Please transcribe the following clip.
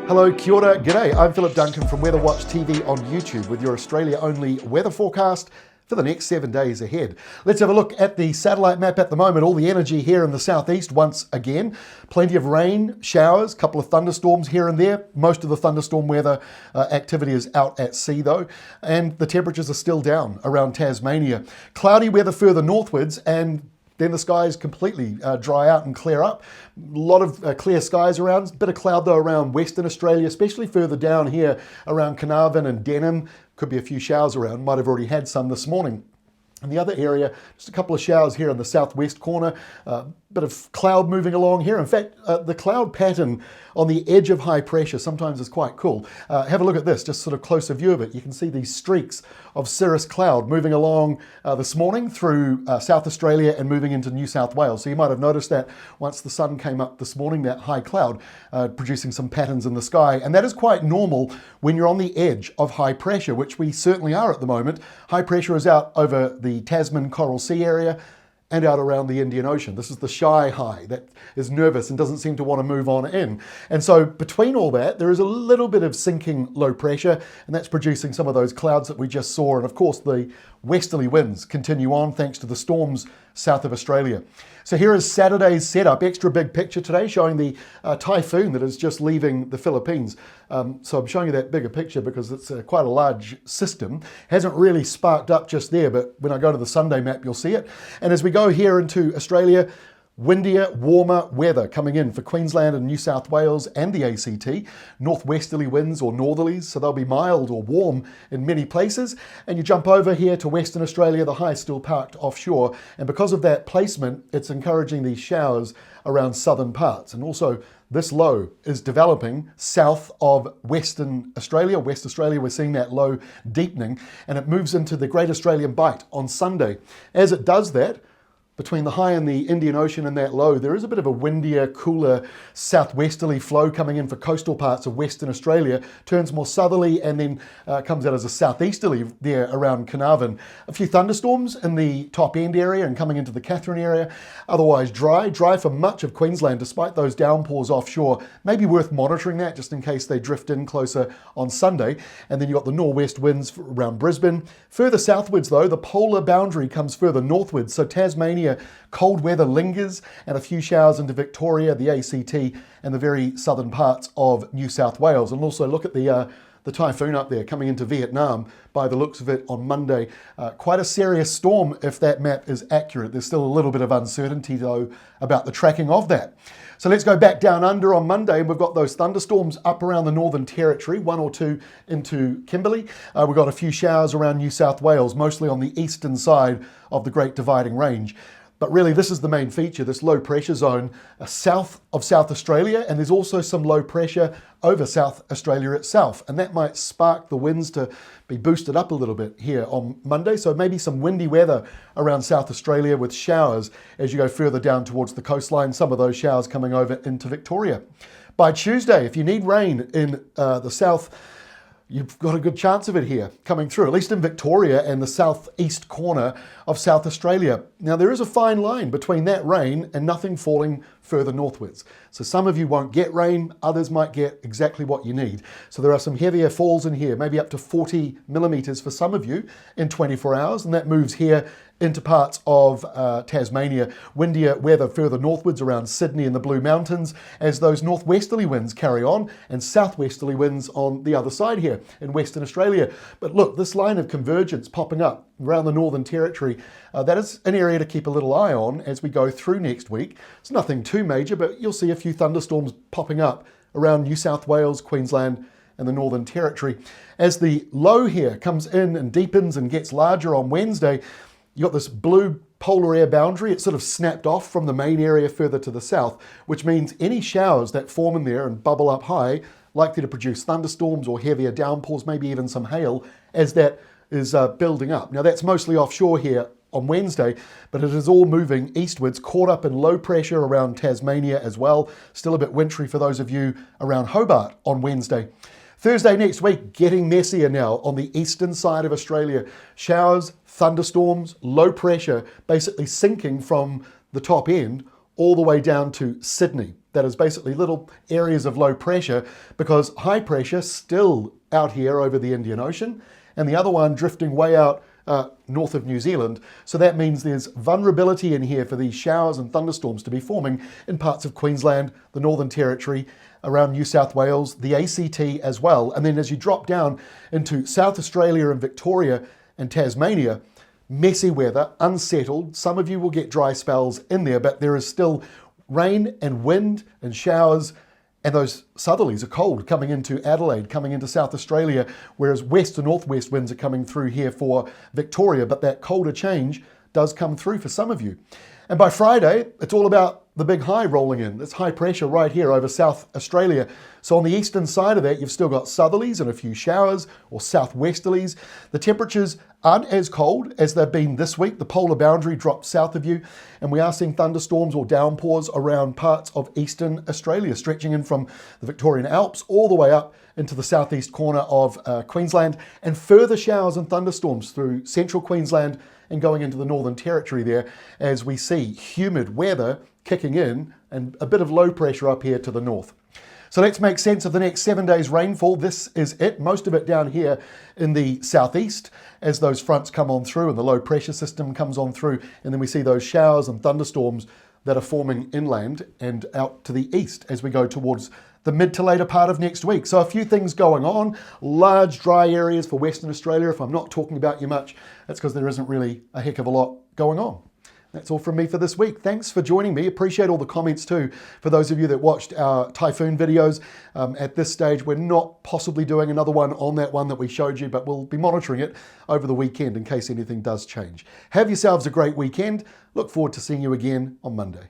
Hello, kia ora, g'day. I'm Philip Duncan from Weather Watch TV on YouTube with your Australia-only weather forecast for the next 7 days ahead. Let's have a look at the satellite map at the moment. All the energy here in the southeast once again. Plenty of rain, showers, a couple of thunderstorms here and there. Most of the thunderstorm weather activity is out at sea though, and the temperatures are still down around Tasmania. Cloudy weather further northwards, and then the skies completely dry out and clear up. A lot of clear skies around, a bit of cloud though around Western Australia, especially further down here around Carnarvon and Denham. Could be a few showers around, might have already had some this morning. In the other area, just a couple of showers here in the southwest corner, bit of cloud moving along here. In fact, the cloud pattern on the edge of high pressure sometimes is quite cool. Have a look at this, just sort of closer view of it. You can see these streaks of cirrus cloud moving along this morning through South Australia and moving into New South Wales. So you might have noticed that once the sun came up this morning, that high cloud producing some patterns in the sky. And that is quite normal when you're on the edge of high pressure, which we certainly are at the moment. High pressure is out over the Tasman Coral Sea area and out around the Indian Ocean. This is the shy high that is nervous and doesn't seem to want to move on in. And so between all that, there is a little bit of sinking low pressure, and that's producing some of those clouds that we just saw. And of course, the westerly winds continue on thanks to the storms south of Australia. So here is Saturday's setup. Extra big picture today showing the typhoon that is just leaving the Philippines. So I'm showing you that bigger picture because it's quite a large system. Hasn't really sparked up just there, but when I go to the Sunday map, you'll see it. And as we go here into Australia, windier, warmer weather coming in for Queensland and New South Wales and the A.C.T. Northwesterly winds or northerlies, so they'll be mild or warm in many places. And you jump over here to Western Australia, the high still parked offshore. And because of that placement, it's encouraging these showers around southern parts. And also this low is developing south of Western Australia. West Australia, we're seeing that low deepening, and it moves into the Great Australian Bight on Sunday. As it does that, between the high and the Indian Ocean and that low, there is a bit of a windier, cooler, southwesterly flow coming in for coastal parts of Western Australia, turns more southerly and then comes out as a southeasterly there around Carnarvon. A few thunderstorms in the top end area and coming into the Katherine area. Otherwise dry for much of Queensland despite those downpours offshore. Maybe worth monitoring that just in case they drift in closer on Sunday. And then you've got the northwest winds around Brisbane. Further southwards though, the polar boundary comes further northwards, so Tasmania cold weather lingers and a few showers into Victoria, the A.C.T. and the very southern parts of New South Wales. And also look at the typhoon up there coming into Vietnam by the looks of it on Monday. Quite a serious storm if that map is accurate. There's still a little bit of uncertainty though about the tracking of that. So let's go back down under on Monday. We've got those thunderstorms up around the Northern Territory, one or two into Kimberley. We've got a few showers around New South Wales, mostly on the eastern side of the Great Dividing Range. But really, this is the main feature, this low pressure zone south of South Australia, and there's also some low pressure over South Australia itself. And that might spark the winds to be boosted up a little bit here on Monday. So maybe some windy weather around South Australia with showers as you go further down towards the coastline, some of those showers coming over into Victoria. By Tuesday, if you need rain in the south, you've got a good chance of it here coming through, at least in Victoria and the southeast corner of South Australia. Now, there is a fine line between that rain and nothing falling further northwards. So some of you won't get rain, others might get exactly what you need. So there are some heavier falls in here, maybe up to 40 millimetres for some of you in 24 hours, and that moves here into parts of Tasmania. Windier weather further northwards around Sydney and the Blue Mountains as those northwesterly winds carry on, and southwesterly winds on the other side here in Western Australia. But look, this line of convergence popping up around the Northern Territory, that is an area to keep a little eye on as we go through next week. It's nothing too major, but you'll see a few thunderstorms popping up around New South Wales, Queensland and the Northern Territory. As the low here comes in and deepens and gets larger on Wednesday, you've got this blue polar air boundary. It's sort of snapped off from the main area further to the south, which means any showers that form in there and bubble up high, likely to produce thunderstorms or heavier downpours, maybe even some hail, as that is building up. Now that's mostly offshore here on Wednesday, but it is all moving eastwards, caught up in low pressure around Tasmania as well. Still a bit wintry for those of you around Hobart on Wednesday. Thursday next week, getting messier now on the eastern side of Australia. Showers, thunderstorms, low pressure, basically sinking from the top end all the way down to Sydney. That is basically little areas of low pressure, because high pressure still out here over the Indian Ocean, and the other one drifting way out north of New Zealand. So that means there's vulnerability in here for these showers and thunderstorms to be forming in parts of Queensland, the Northern Territory, around New South Wales, the A.C.T as well. And then as you drop down into South Australia and Victoria and Tasmania, messy weather, unsettled. Some of you will get dry spells in there, but there is still rain and wind and showers, and those southerlies are cold coming into Adelaide, coming into South Australia, whereas west and northwest winds are coming through here for Victoria, but that colder change does come through for some of you. And by Friday, it's all about the big high rolling in. It's high pressure right here over South Australia. So on the eastern side of that, you've still got southerlies and a few showers, or southwesterlies. The temperatures aren't as cold as they've been this week. The polar boundary dropped south of you, and we are seeing thunderstorms or downpours around parts of eastern Australia, stretching in from the Victorian Alps all the way up into the southeast corner of Queensland, and further showers and thunderstorms through central Queensland and going into the Northern Territory there, as we see humid weather kicking in and a bit of low pressure up here to the north. So let's make sense of the next 7 days rainfall. This is it, most of it down here in the southeast as those fronts come on through and the low pressure system comes on through, and then we see those showers and thunderstorms that are forming inland and out to the east as we go towards the mid to later part of next week. So a few things going on, large dry areas for Western Australia. If I'm not talking about you much, that's because there isn't really a heck of a lot going on. That's all from me for this week. Thanks for joining me. Appreciate all the comments too. For those of you that watched our typhoon videos, at this stage, we're not possibly doing another one on that one that we showed you, but we'll be monitoring it over the weekend in case anything does change. Have yourselves a great weekend. Look forward to seeing you again on Monday.